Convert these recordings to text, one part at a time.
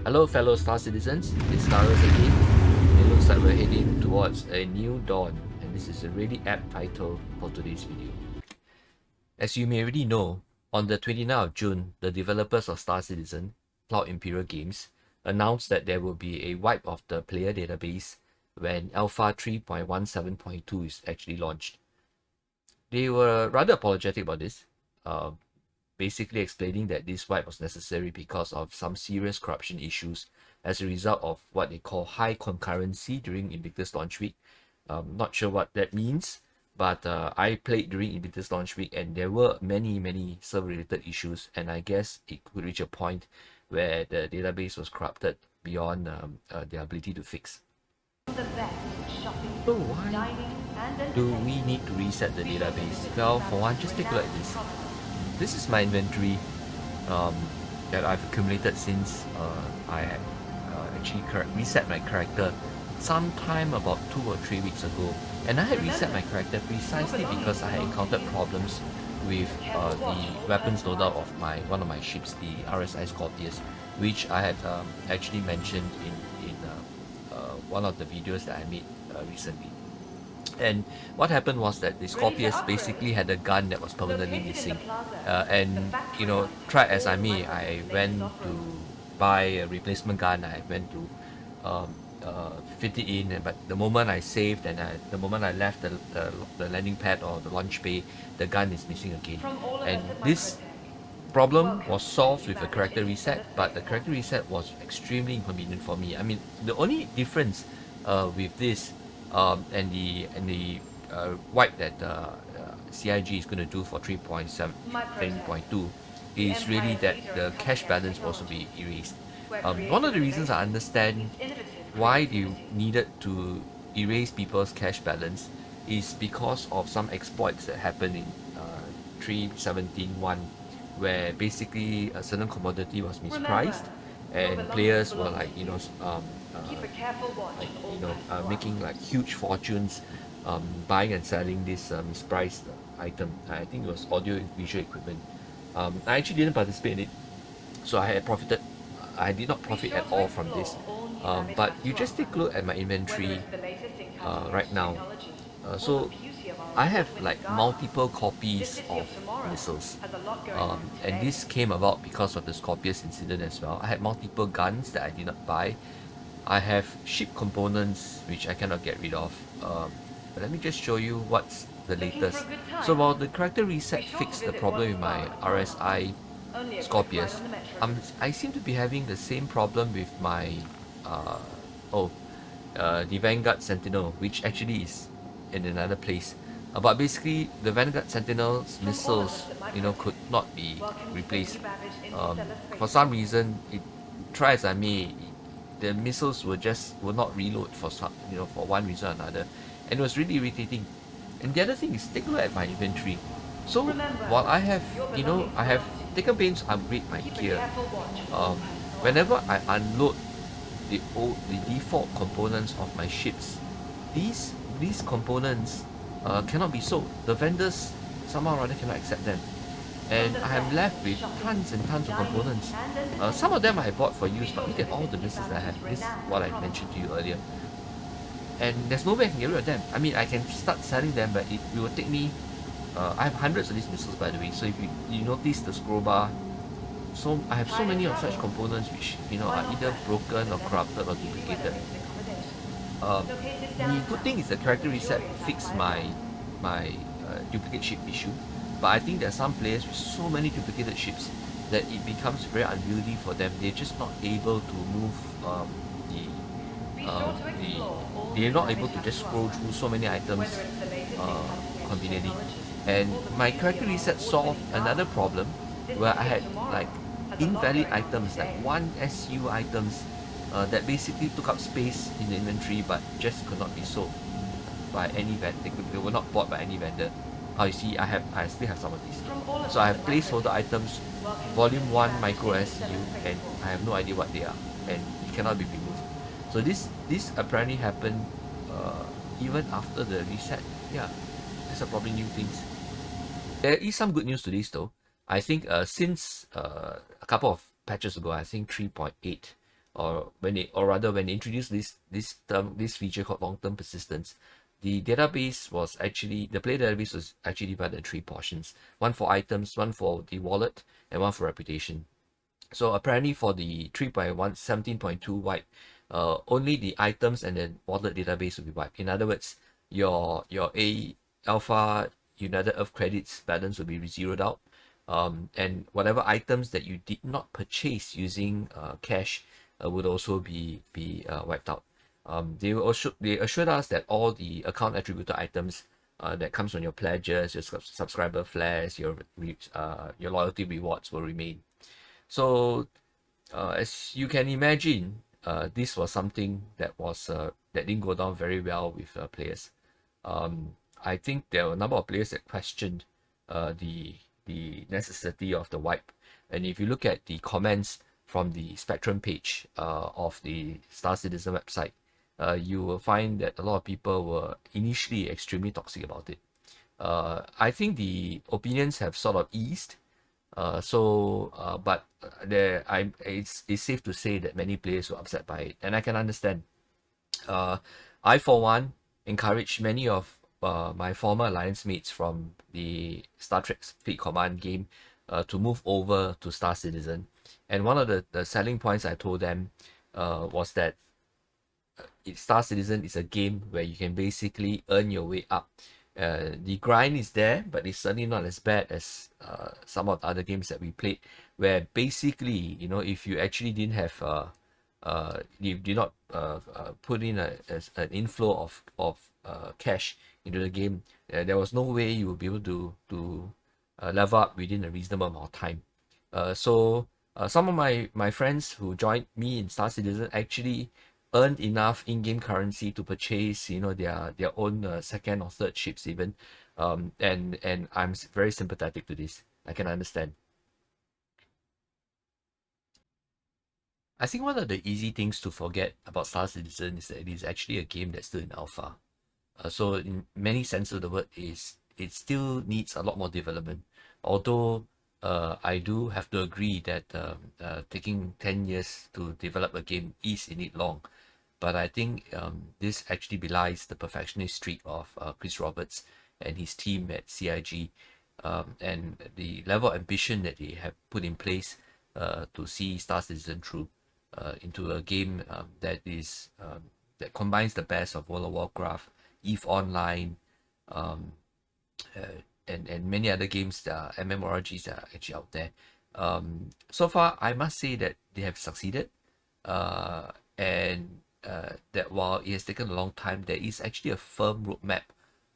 Hello fellow star citizens, it's Starus again. It looks like we're heading towards a new dawn, and this is a really apt title for today's video. As you may already know, on the 29th of June, the developers of Star Citizen, Cloud Imperial Games, announced that there will be a wipe of the player database when Alpha 3.17.2 is actually launched. They were rather apologetic about this, basically explaining that this wipe was necessary because of some serious corruption issues as a result of what they call high concurrency during Invictus launch week. Not sure what that means, but I played during Invictus launch week and there were many server related issues, and I guess it could reach a point where the database was corrupted beyond their ability to fix. So why do we need to reset the database? Well, for one, just take a look at this. This is my inventory that I've accumulated since I actually reset my character sometime about 2 or 3 weeks ago. And I had reset my character precisely because I had encountered problems with the weapons loadout of one of my ships, the RSI Scorpius, which I had actually mentioned in one of the videos that I made recently. And what happened was that the Scorpius basically had a gun that was permanently missing. And, you know, try as I may, I went to buy a replacement gun. I went to fit it in, but the moment I saved and the moment I left the landing pad or the launch bay, the gun is missing again. And this problem was solved with a character reset, but the character reset was extremely inconvenient for me. I mean, the only difference with this and the wipe that CIG is going to do for 3.7.2 is really that the cash balance will also be erased. One of the reasons I understand why they needed to erase people's cash balance is because of some exploits that happened in 3.17.1, where basically a certain commodity was mispriced and players were like, making like huge fortunes buying and selling this mispriced item. I think it was audio visual equipment. I actually didn't participate in it, so I did not profit at all from this. But you just take a look at my inventory right now. So I have like multiple copies of missiles, and this came about because of the Scorpius incident as well. I had multiple guns that I did not buy. I have ship components which I cannot get rid of. But let me just show you what's the latest. So while the character reset fixed the problem with my RSI Scorpius, I seem to be having the same problem with my the Vanguard Sentinel, which actually is in another place. But basically, the Vanguard Sentinel's missiles, could not be replaced. For some reason, try as I may, the missiles will not reload for for one reason or another, and it was really irritating. And the other thing is, take a look at my inventory. So while I have taken pains to upgrade my gear, whenever I unload the default components of my ships, these components cannot be sold. The vendors somehow or other cannot accept them, and I am left with tons and tons of components. Some of them I bought for use, but look at all the missiles that I have. This is what I mentioned to you earlier, and there's no way I can get rid of them. I mean, I can start selling them, but it will take me I have hundreds of these missiles, by the way. So if you notice the scroll bar, so I have so many of such components which are either broken or corrupted or duplicated. The good thing is the character reset fixed my duplicate ship issue, but I think there are some players with so many duplicated ships that it becomes very unwieldy for them. They're just not able to move they're not able to just scroll through so many items conveniently. And my character reset solved another problem where I had like invalid items, like 1 SU items that basically took up space in the inventory but just could not be sold by any vendor. They were not bought by any vendor. You see, I still have some of these. So I have placeholder items, volume 1 micro SU, and I have no idea what they are, and it cannot be removed. So this apparently happened even after the reset. Yeah, these are probably new things. There is some good news to this though. I think since a couple of patches ago, I think 3.8, when they introduced this feature called long-term persistence, the player database was actually divided in three portions: one for items, one for the wallet, and one for reputation. So apparently for the 3.1 17.2 wipe, only the items and the wallet database will be wiped. In other words, your A alpha United Earth credits balance will be zeroed out, and whatever items that you did not purchase using cash would also be wiped out. They assured us that all the account attributed items that comes from your pledges, your subscriber flares, your loyalty rewards will remain. So as you can imagine, this was something that didn't go down very well with players. I think there were a number of players that questioned the necessity of the wipe. And if you look at the comments from the Spectrum page of the Star Citizen website, you will find that a lot of people were initially extremely toxic about it. I think the opinions have sort of eased. But it's safe to say that many players were upset by it, and I can understand. I, for one, encourage many of my former alliance mates from the Star Trek Fleet Command game to move over to Star Citizen. And one of the selling points I told them was that Star Citizen is a game where you can basically earn your way up. The grind is there, but it's certainly not as bad as some of the other games that we played, where basically, if you actually didn't have you did not put in an inflow of cash into the game, there was no way you would be able to level up within a reasonable amount of time. So some of my friends who joined me in Star Citizen actually earned enough in-game currency to purchase their own second or third ships even, and I'm very sympathetic to this. I can understand. I think one of the easy things to forget about Star Citizen is that it is actually a game that's still in alpha. So in many senses of the word, it still needs a lot more development. Although I do have to agree that taking 10 years to develop a game is indeed long. But I think this actually belies the perfectionist streak of Chris Roberts and his team at CIG, and the level of ambition that they have put in place to see Star Citizen through into a game that combines the best of World of Warcraft, EVE Online, um, and many other games that are MMORPGs that are actually out there. So far, I must say that they have succeeded, and that while it has taken a long time, there is actually a firm roadmap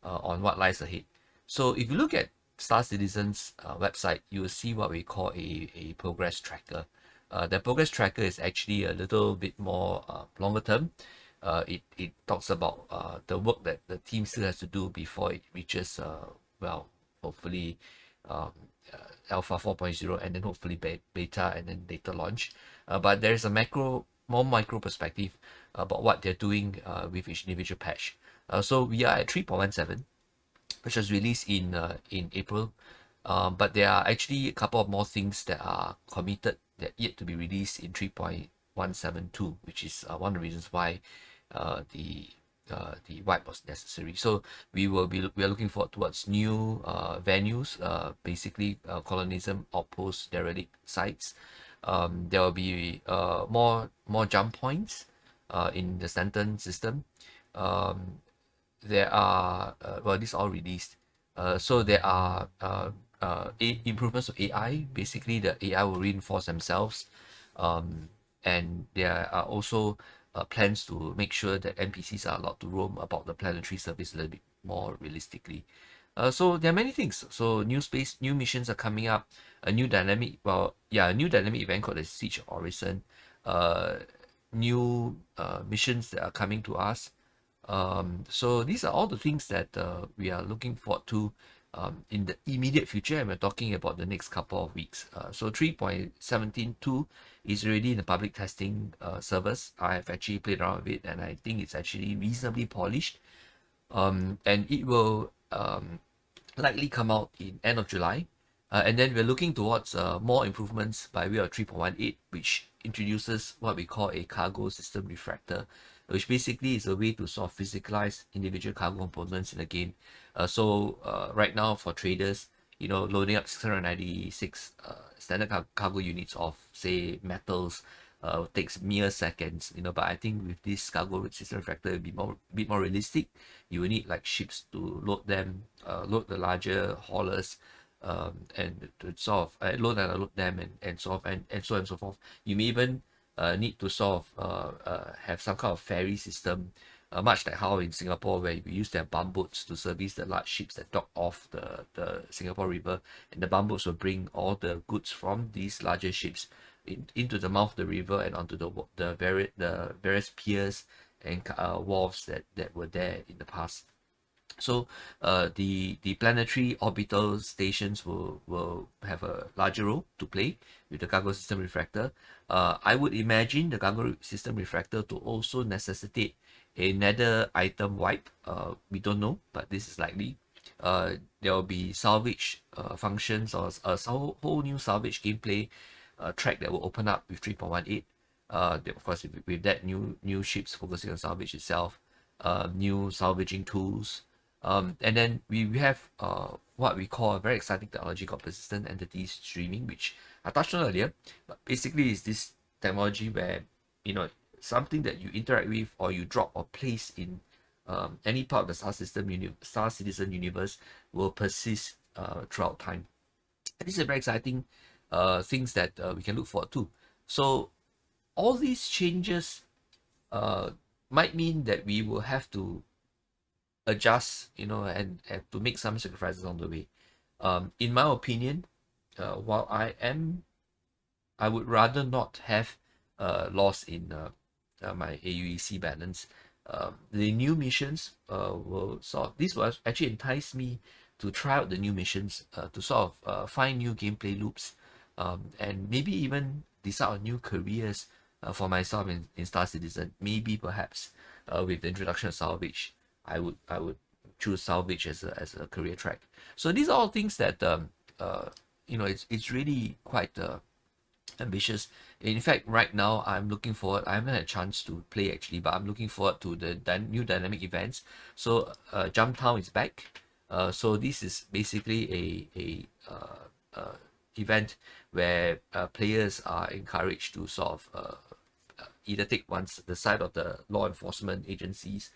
on what lies ahead. So if you look at Star Citizen's website, you will see what we call a progress tracker. The progress tracker is actually a little bit more longer term. It talks about the work that the team still has to do before it reaches, hopefully, um, Alpha 4.0, and then hopefully beta, and then later launch. But there is a more micro perspective about what they're doing with each individual patch. So we are at 3.17, which was released in April. But there are actually a couple of more things that are committed that yet to be released in 3.172, which is one of the reasons why the wipe was necessary. So we are looking forward towards new venues, basically colonism outposts, derelict sites. There will be more jump points in the Stanton system. Um, there are these all released. So there are improvements of AI. Basically, the AI will reinforce themselves, and there are also plans to make sure that NPCs are allowed to roam about the planetary surface a little bit more realistically. So there are many things. So new missions are coming up. A new dynamic, a new dynamic event called the Siege of Orison. Uh, New missions that are coming to us. So these are all the things that we are looking forward to in the immediate future, and we're talking about the next couple of weeks. So 3.17.2 is already in the public testing servers. I have actually played around with it, and I think it's actually reasonably polished. And it will likely come out in end of July. And then we're looking towards more improvements by way of 3.18, which introduces what we call a cargo system refractor, which basically is a way to sort of physicalize individual cargo components in the game. Right now for traders, loading up 696 standard cargo units of, say, metals takes mere seconds, but I think with this cargo system refractor, it'll be bit more realistic. You will need like ships to load them, load the larger haulers, and to sort of load and unload them, and so on and so on and so forth. You may even need to sort of have some kind of ferry system, much like how in Singapore, where we used to have bumboats to service the large ships that dock off the Singapore River, and the bumboats will bring all the goods from these larger ships into the mouth of the river and onto the various piers and wharves that were there in the past. So the planetary orbital stations will have a larger role to play with the cargo system refractor. I would imagine the cargo system refractor to also necessitate another item wipe. We don't know, but this is likely. There will be salvage functions, or a whole new salvage gameplay track that will open up with 3.18. Of course, with that, new ships focusing on salvage itself, new salvaging tools. And then we have what we call a very exciting technology called persistent entity streaming, which I touched on earlier. But basically, is this technology where something that you interact with or you drop or place in any part of the Star Citizen universe will persist throughout time. And these are very exciting things that we can look forward to. So all these changes might mean that we will have to adjust, and have to make some sacrifices on the way. In my opinion, while I would rather not have loss in my AUEC balance. The new missions this will actually entice me to try out the new missions, to sort of find new gameplay loops, and maybe even decide on new careers for myself in Star Citizen. Maybe perhaps with the introduction of salvage, I would choose salvage as a career track. So these are all things that it's really quite ambitious. In fact, right now I'm looking forward. I haven't had a chance to play actually, but I'm looking forward to the new dynamic events. So Jump Town is back. So this is basically event where players are encouraged to sort of either take the side of the law enforcement agencies,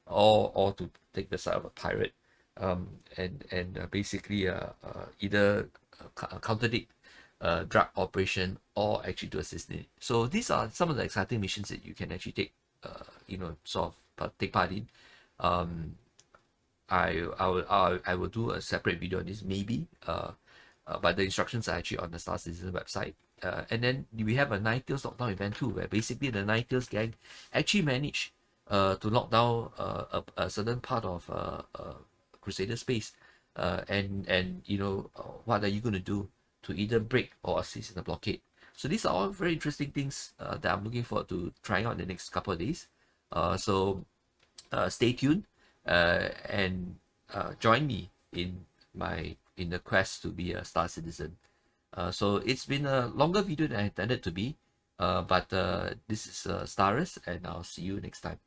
or to take the side of a pirate, and basically either contradict drug operation or actually to assist in it. So these are some of the exciting missions that you can actually take, sort of take part in. I will do a separate video on this maybe, but the instructions are actually on the Star Citizen website. And then we have a Nine Tails lockdown event too, where basically the Nine Tails gang actually managed to lock down a certain part of Crusader space. And what are you going to do to either break or assist in the blockade? So these are all very interesting things that I'm looking forward to trying out in the next couple of days. So stay tuned and join me in the quest to be a Star Citizen. So it's been a longer video than I intended to be, but this is Starus, and I'll see you next time.